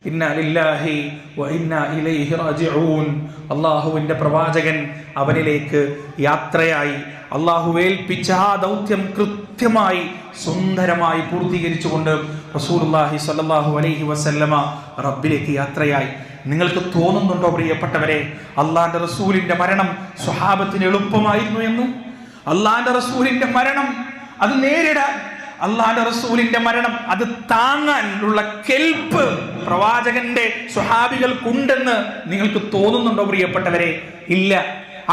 ഇന്നാ ലില്ലാഹി വ ഇന്നാ ഇലൈഹി റാജിഊൻ. അല്ലാഹുവിന്റെ പ്രവാചകൻ അവനിലേക്ക് യാത്രയായി. അല്ലാഹു ഏൽപ്പിച്ച ആ ദൗത്യം കൃത്യമായി സുന്ദരമായി പൂർത്തീകരിച്ചുകൊണ്ട് റസൂലുള്ളാഹി സ്വല്ലല്ലാഹു അലൈഹി വസല്ലമ റബ്ബിലേക്ക് യാത്രയായി. നിങ്ങൾക്ക് തോന്നുന്നുണ്ടോ പ്രിയപ്പെട്ടവരെ, അള്ളാന്റെ റസൂലിന്റെ മരണം സ്വഹാബത്തിന് എളുപ്പമായിരുന്നു എന്ന്? അള്ളാന്റെ റസൂലിന്റെ മരണം അത് നേരിടാൻ, അള്ളാന്റെ റസൂലിന്റെ മരണം അത് താങ്ങാനുള്ള കെൽപ്പ് പ്രവാചകന്റെ സ്വഹാബികൾക്കുണ്ടെന്ന് നിങ്ങൾക്ക് തോന്നുന്നുണ്ടോ പ്രിയപ്പെട്ടവരെ? ഇല്ല,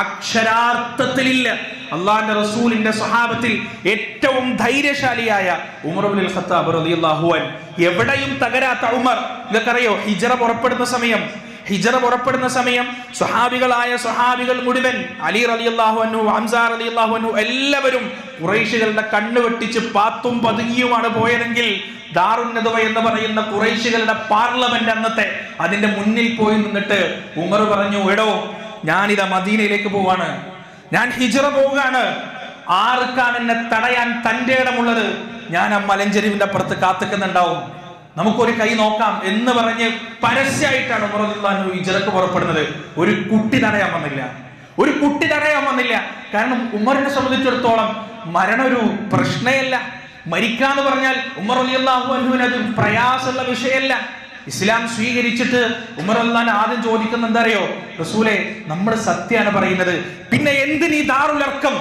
അക്ഷരാർത്ഥത്തിലില്ല. അള്ളാന്റെ റസൂലിന്റെ സ്വഹാബത്തിൽ ഏറ്റവും ധൈര്യശാലിയായ ഉമർ ഇബ്നുൽ ഖത്താബ് റളിയല്ലാഹു അൻഹു, എവിടെയും തകരാത്ത ഉമർ. നിങ്ങൾക്കറിയോ, ഹിജ്റ പുറപ്പെടുന്ന സമയം സ്വഹാബികൾ മുഴുവൻ, അലി റളിയല്ലാഹു അൻഹു, ഹംസ റളിയല്ലാഹു അൻഹു, എല്ലാവരും ഖുറൈശികളുടെ കണ്ണ് വെട്ടിച്ച് പാത്തും പതുങ്ങിയുമാണ് പോയതെങ്കിൽ ദാറുൻ നദവ എന്ന് പറയുന്ന ഖുറൈശികളുടെ പാർലമെന്റ് അന്നത്തെ അതിന്റെ മുന്നിൽ പോയി നിന്നിട്ട് ഉമർ പറഞ്ഞു, എടോ, ഞാനിതാ മദീനയിലേക്ക് പോവാണ്, ഞാൻ ഹിജ്റ പോവുകയാണ്, ആർക്കാണ് എന്നെ തടയാൻ തന്റെ ഇടമുള്ളത്? ഞാൻ ആ മലഞ്ചെരിവിന്റെ അപ്പുറത്ത് കാത്തുക്കുന്നുണ്ടാവും, നമുക്കൊരു കൈ നോക്കാം എന്ന് പറഞ്ഞ് പരസ്യമായിട്ടാണ് ഉമർ റളിയല്ലാഹു അൻഹു ഹിജ്റക്ക് പുറപ്പെടുന്നത്. ഒരു കുട്ടി തടയാൻ വന്നില്ല. കാരണം ഉമറിനെ സംബന്ധിച്ചിടത്തോളം മരണം ഒരു പ്രശ്നമല്ല. മരിക്കാന്ന് പറഞ്ഞാൽ ഉമർ റളിയല്ലാഹു അൻഹുവിന് അത് പ്രയാസമുള്ള വിഷയമല്ല. ഇസ്ലാം സ്വീകരിച്ചിട്ട് ഉമർ റളിയല്ലാഹു അൻഹു ആദ്യം ചോദിക്കുന്ന എന്താ അറിയോ? റസൂലേ, നമ്മൾ സത്യമാണ് പറയുന്നത്, പിന്നെ എന്തിനീ ദാറുൽ അർക്കം?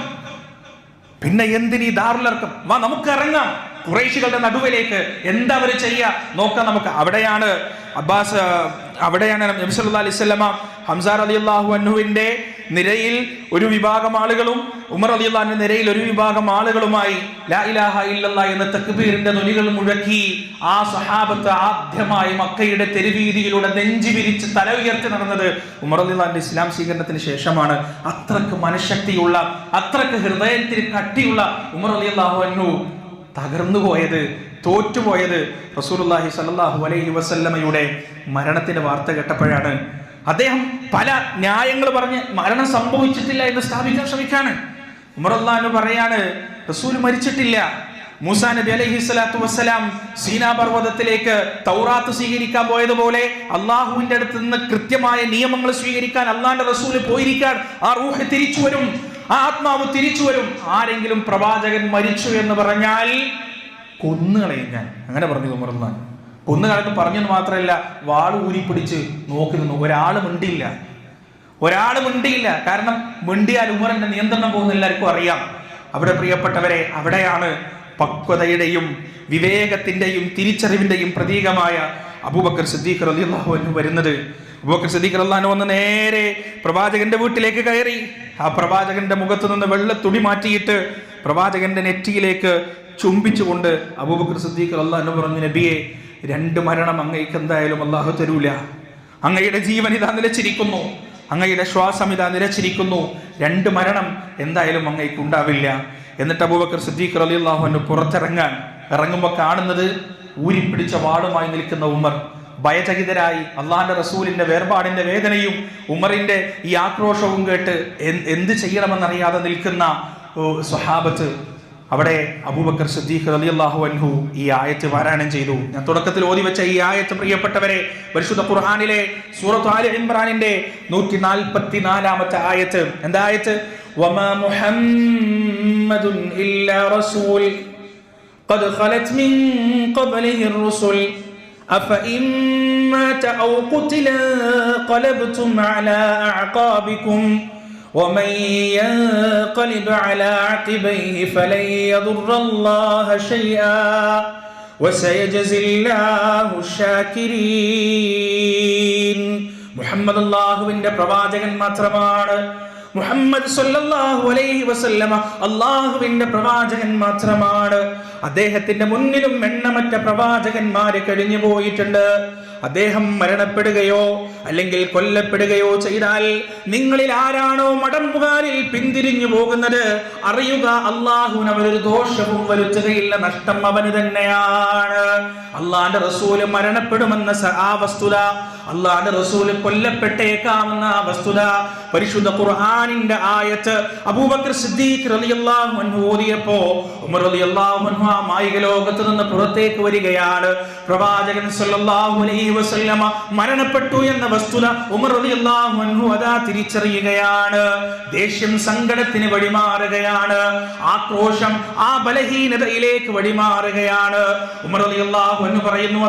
വാ, നമുക്ക് ഇറങ്ങാം ഖുറൈശികളുടെ നടുവിലേക്ക്. എന്താ അവർ ചെയ്യുക നോക്കാം നമുക്ക്. അവിടെയാണ് നബി സല്ലല്ലാഹു അലൈഹി വസല്ലമ ഹംസ റളിയല്ലാഹു അൻഹുവിന്റെ നിരയിൽ ഒരു വിഭാഗം ആളുകളും ഉമർ റളിയല്ലാഹു അൻഹുവിന്റെ നിരയിൽ ഒരു വിഭാഗം ആളുകളുമായി ലാ ഇലാഹ ഇല്ലല്ലാഹ് എന്ന തക്ബീറിന്റെ ധ്വനികൾ മുഴക്കി ആ സ്വഹാബത്ത് ആദ്യമായി മക്കയുടെ തെരുവീതിയിലൂടെ നെഞ്ചി വിരിച്ച് തല ഉയർത്തി നടന്നത് ഉമർ റളിയല്ലാഹു അൻഹു ഇസ്ലാം സ്വീകരണത്തിന് ശേഷമാണ്. അത്രക്ക് മനഃശക്തിയുള്ള, അത്രക്ക് ഹൃദയത്തിന് കട്ടിയുള്ള ഉമർ റളിയല്ലാഹു അൻഹു തകർന്നുപോയത്, തോറ്റുപോയത് റസൂലുള്ളാഹി സ്വല്ലല്ലാഹു അലൈഹി വസല്ലമയുടെ മരണത്തിന്റെ വാർത്ത കേട്ടപ്പോഴാണ്. അദ്ദേഹം പല ന്യായങ്ങൾ പറഞ്ഞ് മരണം സംഭവിച്ചിട്ടില്ല എന്ന് സ്ഥാപിക്കാൻ ശ്രമിക്കാണ്. ഉമർ റളിയല്ലാഹു അൻഹു പറയാണ്, റസൂൽ മരിച്ചിട്ടില്ല. മൂസാ നബി അലൈഹി സ്വലാത്തു വസ്സലാം സീനാ പർവ്വതത്തിലേക്ക് തൗറാത്ത് സ്വീകരിക്കാൻ പോയതുപോലെ അള്ളാഹുവിന്റെ അടുത്ത് നിന്ന് കൃത്യമായ നിയമങ്ങൾ സ്വീകരിക്കാൻ അള്ളാന്റെ റസൂൽ പോയിരിക്കാൻ ആ റൂഹ് തിരിച്ചു വരും, ആ ആത്മാവ് തിരിച്ചു വരും. ആരെങ്കിലും പ്രവാചകൻ മരിച്ചു എന്ന് പറഞ്ഞാൽ കൊന്നുകളയും ഞാൻ, അങ്ങനെ പറഞ്ഞു ഉമർ റളിയല്ലാഹു അൻഹു. കൊന്നുകളെന്ന് പറഞ്ഞെന്ന് മാത്രമല്ല, വാള് ഊരിപ്പിടിച്ച് നോക്കി നിന്നു. ഒരാൾ മിണ്ടിയില്ല. കാരണം മിണ്ടിയാൽ ഉമറിന്റെ നിയന്ത്രണം പോകുന്ന എല്ലാവർക്കും അറിയാം. അവിടെ പ്രിയപ്പെട്ടവരെ, അവിടെയാണ് പക്വതയുടെയും വിവേകത്തിന്റെയും തിരിച്ചറിവിന്റെയും പ്രതീകമായ അബൂബക്കർ സിദ്ദീഖ് റളിയല്ലാഹു അൻഹു വരുന്നത്. അബൂബക്കർ സിദ്ദീഖ് റളിയല്ലാഹു അൻഹു വന്ന് നേരെ പ്രവാചകന്റെ വീട്ടിലേക്ക് കയറി. ആ പ്രവാചകന്റെ മുഖത്ത് നിന്ന് വെള്ളത്തുണി മാറ്റിയിട്ട് പ്രവാചകന്റെ നെറ്റിയിലേക്ക് ചുംബിച്ചുകൊണ്ട് അബൂബക്കർ സിദ്ദീഖ് റളിയല്ലാഹു അൻഹു പറഞ്ഞു, നബിയെ, 2 മരണം അങ്ങേക്ക് എന്തായാലും അള്ളാഹു തരൂല. അങ്ങയുടെ ജീവൻ ഇതാ നിലച്ചിരിക്കുന്നു, അങ്ങയുടെ ശ്വാസം ഇതാ നിലച്ചിരിക്കുന്നു. 2 മരണം എന്തായാലും അങ്ങേക്ക് ഉണ്ടാവില്ല. എന്നിട്ട് അബൂബക്കർ സിദ്ദീഖ് റളിയല്ലാഹു അൻഹു ഇറങ്ങുമ്പോൾ കാണുന്നത് ഊരിപ്പിടിച്ച വാളുമായി നിൽക്കുന്ന ഉമർ. ഭയചകിതരായി അള്ളാന്റെ റസൂലിന്റെ വേർപാടിന്റെ വേദനയും ഉമറിന്റെ ഈ ആക്രോശവും കേട്ട് എന്ത് ചെയ്യണമെന്നറിയാതെ നിൽക്കുന്ന സ്വഹാബത്ത്. അവിടെ അബൂബക്കർ സിദ്ദീഖ് റളിയല്ലാഹു അൻഹു ഈ ആയത്ത് പാരായണം ചെയ്തു. ഞാൻ തുടക്കത്തിൽ ഓതി വെച്ച ഈ ആയത്ത് പ്രിയപ്പെട്ടവരെ, പരിശുദ്ധ ഖുർആനിലെ സൂറത്ത് ആലി ഇംറാനിന്റെ 144-ാമത്തെ ആയത്ത്. എന്താ ആയത്ത്? വമാ മുഹമ്മദുൻ ഇല്ലാ റസൂൽ ഖദ് ഖലത് മിൻ ഖബ്ലിഹി الرسل അഫഇൻ മാത ഔ ഖുതില ഖലബ്തും അലാ അഅഖാബികും ومن ينقلب على عقبيه فلن يضر الله شيئا وسيجزي الله الشاكرين. മുഹമ്മദ് അല്ലാഹുവിന്റെ പ്രവാചകൻ മാത്രമാണ്. മുഹമ്മദ് സല്ലല്ലാഹു അലൈഹി വസല്ലമ അല്ലാഹുവിന്റെ പ്രവാചകൻ മാത്രമാണ്. അദ്ദേഹത്തിന്റെ മുന്നിലും എണ്ണമറ്റ പ്രവാചകന്മാര് കഴിഞ്ഞു പോയിട്ടുണ്ട്. അദ്ദേഹം മരണപ്പെടുകയോ അല്ലെങ്കിൽ കൊല്ലപ്പെടുകയോ ചെയ്താൽ നിങ്ങളിൽ ആരാണോ മടമ്പുകാരിൽ പിന്തിരിഞ്ഞു പോകുന്നത് അറിയുക, അള്ളാഹുവിന് അവരൊരു ദോഷവും വരുത്തുകയില്ല, നഷ്ടം അവന് തന്നെയാണ്. അള്ളാന്റെ റസൂല് മരണപ്പെടുമെന്ന ആ വസ്തുത, അള്ളാന്റെ റസൂല് കൊല്ലപ്പെട്ടേക്കാമെന്ന ആ വസ്തുത പരിശുദ്ധ ഖുർആനിന്റെ ആയത്ത് അബൂബക്കർ സിദ്ദീഖ് റളിയല്ലാഹു അൻഹു ഓതിയപ്പോ ഉമർ റളിയല്ലാഹു അൻഹു ആ മായിക ലോകത്ത് നിന്ന് പുറത്തേക്ക് വരികയാണ്. പ്രവാചകൻ സല്ലല്ലാഹു അലൈഹി വസല്ലമ മരണപ്പെട്ടു എന്ന വസ്തുത ഉമർ റളിയല്ലാഹു അൻഹു അതാ തിരിച്ചറിയുകയാണ്. ദേഷ്യം സങ്കടത്തിന് വഴിമാറുകയാണ്, ആക്രോശം ആ ബലഹീനതയിലേക്ക് വഴിമാറുകയാണ്. ഉമർ റളിയല്ലാഹു അൻഹു പറയുന്നു,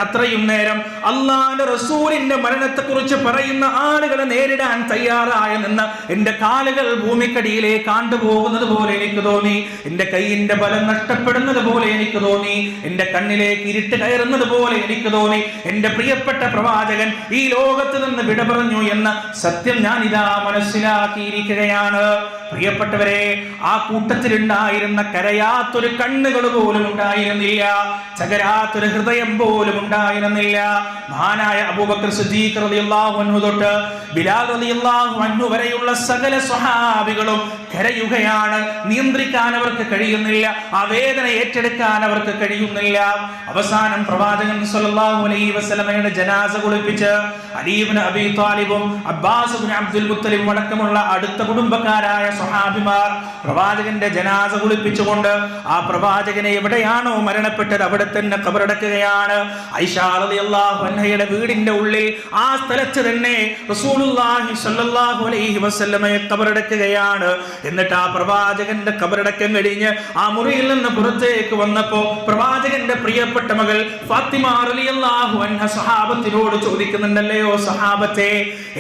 അത്രയും നേരം അല്ലാഹുവിന്റെ റസൂലിന്റെ മരണത്തെക്കുറിച്ച് പറയുന്ന ആളുകളെ നേരിടാൻ തയ്യാറായ നിന്ന് എന്റെ കാലുകൾ ഭൂമിക്കടിയിലേക്ക് ആണ്ടുപോകുന്നത് പോലെ എനിക്ക് തോന്നി, എന്റെ കൈയിന്റെ ബലം നഷ്ടപ്പെടുന്നത് പോലെ എനിക്ക് തോന്നി, എന്റെ കണ്ണിലേക്ക് ഇരുട്ട് കയറുന്നത് പോലെ എനിക്ക് തോന്നി. എന്റെ പ്രിയപ്പെട്ട പ്രവാചകൻ ഈ ലോകത്ത് നിന്ന് വിട പറഞ്ഞു എന്ന സത്യം ഞാൻ ഇതാ മനസ്സിലാക്കിയിരിക്കുകയാണ്. പ്രിയപ്പെട്ടവരെ, ആ കൂട്ടത്തിലുണ്ടായിരുന്ന കരയാത്തൊരു കണ്ണുകൾ പോലും ഉണ്ടായിരുന്നില്ല, ചകരാത്തൊരു ഹൃദയം പോലും ഉണ്ടായിരുന്നില്ല. മഹാനായ അബൂബക്കർ സിദ്ദീഖ് റളിയല്ലാഹു അൻഹു തൊട്ട് ബിലാൽ റളിയല്ലാഹു അൻഹു വരെയുള്ള സകല സ്വഹാബികളും കരയുകയാണ്. നിയന്ത്രിക്കാൻ അവർക്ക് കഴിയുന്നില്ല, ആ വേദന ഏറ്റെടുക്കാൻ അവർക്ക് കഴിയുന്നില്ല. അവസാനം പ്രവാചകൻ സല്ലല്ലാഹു അലൈഹി വസല്ലമയുടെ ജനാസ കുളിപ്പിച്ച് അലി ഇബ്നു അബീ ത്വാലിബും അബ്ബാസ് ഇബ്നു അബ്ദുൽ മുത്തലിബും അടക്കമുള്ള അടുത്ത കുടുംബക്കാരായ സ്വഹാബിമാർ പ്രവാചകന്റെ ജനാസ കുളിപ്പിച്ചുകൊണ്ട് ആ പ്രവാചകനെ എവിടെയാണോ മരണപ്പെട്ടത് അവിടെ തന്നെ ഖബറടക്കുകയാണ്. ഐഷ റളിയല്ലാഹു അൻഹയുടെ വീടിന്റെ ഉള്ളിൽ ആ സ്ഥലത്ത് തന്നെ റസൂലുള്ളാഹി സ്വല്ലല്ലാഹു അലൈഹി വസല്ലമയെ ഖബറടക്കുകയാണ്. എന്നിട്ട് ആ പ്രവാചകന്റെ ഖബറടക്കം കഴിഞ്ഞ് ആ മുറിയിൽ നിന്ന് പുറത്തേക്ക് വന്നപ്പോ പ്രവാചകന്റെ പ്രിയപ്പെട്ട മകൾ ഫാത്തിമ റളിയല്ലാഹു അൻഹ സഹാബത്തിനോട് ചോദിക്കുന്നുണ്ടല്ലയോ സഹാബത്തെ,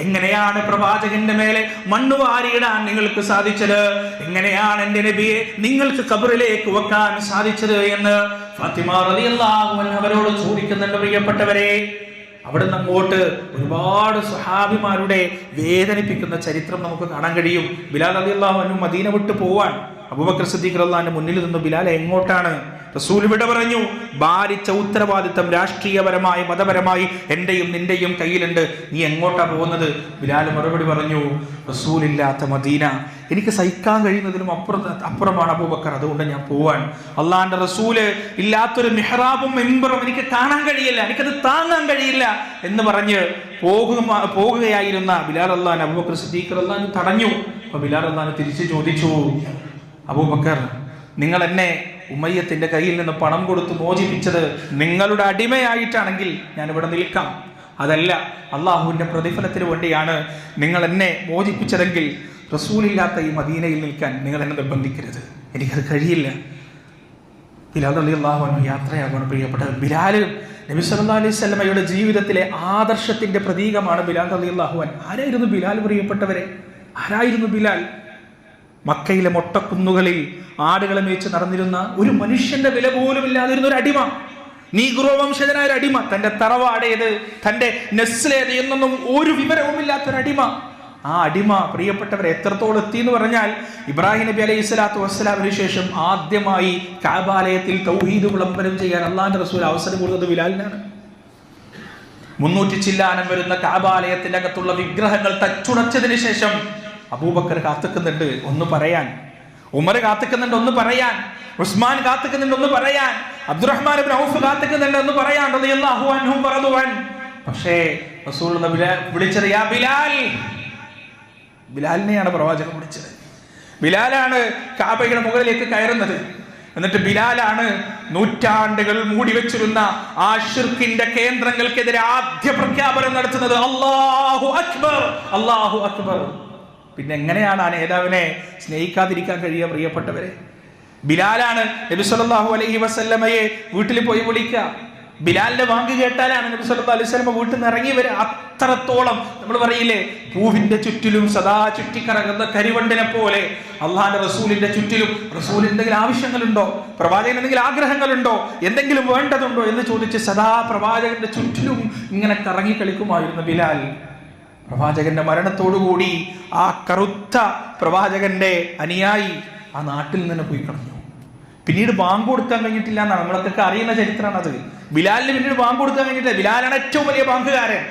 എങ്ങനെയാണ് പ്രവാചകന്റെ മേലെ മണ്ണ് വാരിയിടാൻ നിങ്ങൾക്ക് സാധിച്ചത്? എങ്ങനെയാണ് എന്റെ നബിയെ നിങ്ങൾക്ക് ഖബറിലേക്ക് വെക്കാൻ സാധിച്ചത് എന്ന് ഫാത്തിമ റളിയല്ലാഹു അൻഹ അവരോട് ചോദിക്കുന്നുണ്ട്. പ്രിയപ്പെട്ടവരെ, അവിടുന്ന് അങ്ങോട്ട് ഒരുപാട് സ്വഹാബിമാരുടെ വേദനിപ്പിക്കുന്ന ചരിത്രം നമുക്ക് കാണാൻ കഴിയും. ബിലാൽ റളിയല്ലാഹു അൻഹു മദീന വിട്ടു പോവാൻ അബൂബക്കർ സിദ്ദീഖ് റളിയല്ലാഹു അൻഹു മുന്നിൽ നിന്ന് ബിലാൽ എങ്ങോട്ടാണ്? റസൂൽ വിട പറഞ്ഞു. ഭാരിച്ച ഉത്തരവാദിത്തം രാഷ്ട്രീയപരമായി മതപരമായി എന്റെയും നിന്റെയും കയ്യിലുണ്ട്, നീ എങ്ങോട്ടാ പോകുന്നത്? ബിലാൽ മറുപടി പറഞ്ഞു, റസൂലില്ലാത്ത മദീന എനിക്ക് സഹിക്കാൻ കഴിയുന്നതിലും അപ്പുറമാണ് അബൂബക്കർ, അതുകൊണ്ട് ഞാൻ പോവാൻ. അള്ളാന്റെ റസൂല് ഇല്ലാത്തൊരു മിഹ്റാബും മിമ്പറും എനിക്ക് കാണാൻ കഴിയില്ല, എനിക്കത് താങ്ങാൻ കഴിയില്ല എന്ന് പറഞ്ഞ് പോകുകയായിരുന്ന ബിലാൽ റളിയല്ലാഹു അൻഹു അബൂബക്കർ സിദ്ദീഖ് റളിയല്ലാഹു അൻഹു തടഞ്ഞു. അപ്പൊ ബിലാൽ റളിയല്ലാഹു അൻഹു തിരിച്ചു ചോദിച്ചു, അബൂബക്കർ, നിങ്ങൾ എന്നെ ഉമയ്യത്തിന്റെ കയ്യിൽ നിന്ന് പണം കൊടുത്ത് മോചിപ്പിച്ചത് നിങ്ങളുടെ അടിമയായിട്ടാണെങ്കിൽ ഞാൻ ഇവിടെ നിൽക്കാം, അതല്ല അള്ളാഹുവിന്റെ പ്രതിഫലത്തിന് വേണ്ടിയാണ് നിങ്ങൾ എന്നെ മോചിപ്പിച്ചതെങ്കിൽ റസൂലില്ലാത്ത ഈ മദീനയിൽ നിൽക്കാൻ നിങ്ങൾ എന്നെ നിർബന്ധിക്കരുത്, എനിക്കത് കഴിയില്ല. ബിലാൽ റളിയല്ലാഹു അൻഹു യാത്രയാകണം. പ്രിയപ്പെട്ടത്, ബിലാൽ നബി സല്ലല്ലാഹു അലൈഹി വസല്ലമയുടെ ജീവിതത്തിലെ ആദർശത്തിന്റെ പ്രതീകമാണ് ബിലാൽ റളിയല്ലാഹു അൻഹു. ആരായിരുന്നു ബിലാൽ? പ്രിയപ്പെട്ടവരെ, ആരായിരുന്നു ബിലാൽ? മക്കയിലെ മൊട്ടക്കുന്നുകളിൽ ആടുകളെ മേച്ച് നടന്നിരുന്ന ഒരു മനുഷ്യന്റെ വില പോലും ഇല്ലാതിരുന്ന ഒരു അടിമ, നീഗ്രോ വംശജനായ ഒരു അടിമ, തന്റെ തറവാടേത് തന്റെ നെസ്ലേത് എന്നൊന്നും ഒരു വിവരവും ഇല്ലാത്തൊരടിമ. ആ അടിമ പ്രിയപ്പെട്ടവരെ എത്രത്തോളം എത്തി എന്ന് പറഞ്ഞാൽ ഇബ്രാഹിം നബി അലൈഹി സ്വലാത്തു വസ്സലാമിന് ശേഷം ആദ്യമായി കഅബാലയത്തിൽ തൗഹീദ് വിളംബരം ചെയ്യാൻ അള്ളാഹുവിന്റെ റസൂൽ അവസരം കൊടുത്തത് ബിലാലിനാണ്. 300 ചില്ലാനം വരുന്ന കഅബാലയത്തിന്റെ അകത്തുള്ള വിഗ്രഹങ്ങൾ തച്ചുടച്ചതിന് ശേഷം അബൂബക്കർ കാത്തുക്കുന്നുണ്ട് ഒന്ന് പറയാൻ, ഉമർ കാത്തുക്കുന്നുണ്ട് ഒന്ന് പറയാൻ, ഉസ്മാൻ കാത്തുക്കുന്നുണ്ട് ഒന്ന് പറയാൻ, അബ്ദുറഹ്മാൻ ഇബ്നു ഔഫ് കാത്തുക്കുന്നുണ്ട് ഒന്ന് പറയാൻ റളിയല്ലാഹു അൻഹു പറതുവൻ. പക്ഷേ റസൂൽ വിളിച്ചത് യാ ബിലാൽ, ബിലാലിനെയാണ് പ്രവാചകൻ വിളിച്ചത്. ബിലാലാണ് കഅബയുടെ മുകളിലേക്ക് കയറുന്നത്. എന്നിട്ട് ബിലാലാണ് നൂറ്റാണ്ടുകൾ മൂടി വെച്ചിരുന്ന ആ ശിർക്കിന്റെ കേന്ദ്രങ്ങൾക്കെതിരെ ആദ്യ പ്രഖ്യാപനം നടത്തുന്നത്. അല്ലാഹു അക്ബർ, അല്ലാഹു അക്ബർ. പിന്നെ എങ്ങനെയാണ് ആ നേതാവിനെ സ്നേഹിക്കാതിരിക്കാൻ കഴിയുക? പ്രിയപ്പെട്ടവരെ, ബിലാലാണ് നബി സല്ലല്ലാഹു അലൈഹി വസല്ലമയെ വീട്ടിൽ പോയി വിളിക്കുക. ബിലാലിന്റെ വാങ്ക് കേട്ടാലാണ് നബി സല്ലല്ലാഹു അലൈഹി വസല്ലമ വീട്ടിൽ നിന്ന് ഇറങ്ങി വരിക. അത്രത്തോളം നമ്മൾ പറയില്ലേ, പൂവിന്റെ ചുറ്റിലും സദാ ചുറ്റിക്കറങ്ങുന്ന കരിവണ്ടിനെ പോലെ അള്ളാഹുവിന്റെ റസൂലിന്റെ ചുറ്റിലും റസൂലിന് എന്തെങ്കിലും ആവശ്യങ്ങളുണ്ടോ, പ്രവാചകൻ എന്തെങ്കിലും ആഗ്രഹങ്ങളുണ്ടോ, എന്തെങ്കിലും വേണ്ടതുണ്ടോ എന്ന് ചോദിച്ച് സദാ പ്രവാചകന്റെ ചുറ്റിലും ഇങ്ങനെ കറങ്ങി കളിക്കുമായിരുന്നു ബിലാൽ. പ്രവാചകന്റെ മരണത്തോടുകൂടി ആ കറുത്ത പ്രവാചകന്റെ അനുയായി ആ നാട്ടിൽ നിന്ന് പോയി കളഞ്ഞു. പിന്നീട് ബാങ്ക് കൊടുക്കാൻ കഴിഞ്ഞിട്ടില്ല എന്നാണ് നമ്മളൊക്കെ അറിയുന്ന ചരിത്രമാണ് അത്. ബിലാലിന് പിന്നീട് ബാങ്ക് കൊടുക്കാൻ കഴിഞ്ഞിട്ടില്ല. ബിലാലാണ് ഏറ്റവും വലിയ ബാങ്കുകാരൻ,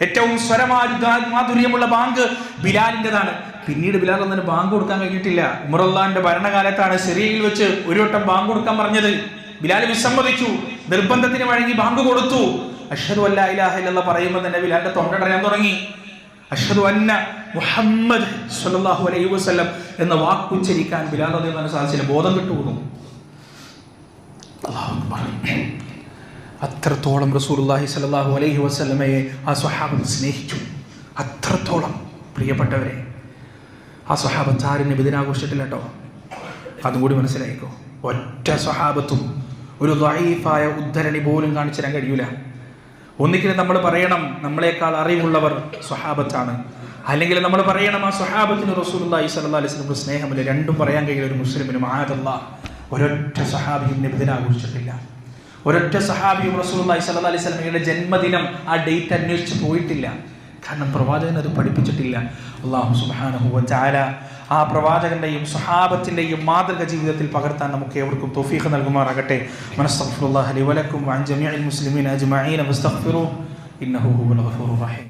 ഏറ്റവും സ്വരമാധുര്യമുള്ള ബാങ്ക് ബിലാലിൻ്റെതാണ്. പിന്നീട് ബിലാൽ ഒന്നിന് ബാങ്ക് കൊടുക്കാൻ കഴിഞ്ഞിട്ടില്ല. ഉമറുള്ളാന്റെ ഭരണകാലത്താണ് സിറിയയിൽ വെച്ച് ഒരു വട്ടം ബാങ്ക് കൊടുക്കാൻ പറഞ്ഞത്. ബിലാൽ വിസമ്മതിച്ചു, നിർബന്ധത്തിന് വഴങ്ങി ബാങ്ക് കൊടുത്തു. അഷ്ഹദു അല്ലാ ഇലാഹ ഇല്ലല്ലാഹ് പറയുമ്പോൾ തന്നെ ബിലാലിന്റെ തൊണ്ടടയാൻ തുടങ്ങി. അഷ്ഹദു അന്ന മുഹമ്മദ് സ്വല്ലല്ലാഹു അലൈഹി വസല്ലം എന്ന വാക്കുച്ചരിക്കാൻ ബിലാൽ റളിയല്ലാഹു അൻഹു സാധിച്ചില്ല, ബോധം വിട്ടുപോകുന്നു. അല്ലാഹു അക്ബർ. അത്രത്തോളം റസൂലുള്ളാഹി സ്വല്ലല്ലാഹു അലൈഹി വസല്ലമയെ ആ സ്വഹാബത്ത് സ്നേഹിച്ചു. അത്രത്തോളം പ്രിയപ്പെട്ടവരെ, ആ സ്വഹാബത്ത് ആരും നബിദിനാഘോഷത്തില്ല കേട്ടോ, അതും കൂടി മനസ്സിലായിക്കോ. ഒറ്റ സ്വഹാബത്തും ഒരു ദഈഫായ ഉദ്ധരണി പോലും കാണിച്ചു തരാൻ കഴിയൂല. ഒന്നിക്കലും നമ്മൾ പറയണം നമ്മളെക്കാൾ അറിവുള്ളവർ സ്വഹാബത്താണ്, അല്ലെങ്കിൽ നമ്മൾ പറയണം ആ സ്വഹാബത്തിന് റസൂലുള്ളാഹി സ്വല്ലല്ലാഹു അലൈഹി വസല്ലം സ്നേഹമില്ല. രണ്ടും പറയാൻ കഴിയില്ല ഒരു മുസ്ലിമിന്. മആദല്ലാഹ്, ഒരൊറ്റ സ്വഹാബിയും നബിദിനാഘോഷിച്ചിട്ടില്ല. ഒരൊറ്റ സഹാബിയും റസൂലുള്ളാഹി സ്വല്ലല്ലാഹു അലൈഹി വസല്ലമയുടെ ജന്മദിനം ആ ഡേറ്റ് അന്വേഷിച്ച് പോയിട്ടില്ല. കാരണം പ്രവാചകൻ അത് പഠിപ്പിച്ചിട്ടില്ല. അല്ലാഹു സുബ്ഹാനഹു വ തആല ആ പ്രവാചകന്റെയും സ്വഹാബത്തിന്റെയും മാതൃക ജീവിതത്തിൽ പകർത്താൻ നമുക്ക് ഏവർക്കും തൗഫീഖ് നൽകുമാറാകട്ടെ. മനസ്തഗ്ഫിറുല്ലാഹ ലി വലക്കും വഅൻ ജമീഇൽ മുസ്ലിമീന അജ്മഈന വസ്തഗ്ഫിറൂഹു ഇന്നഹു ഹുവൽ ഗഫൂറുർ റഹീം.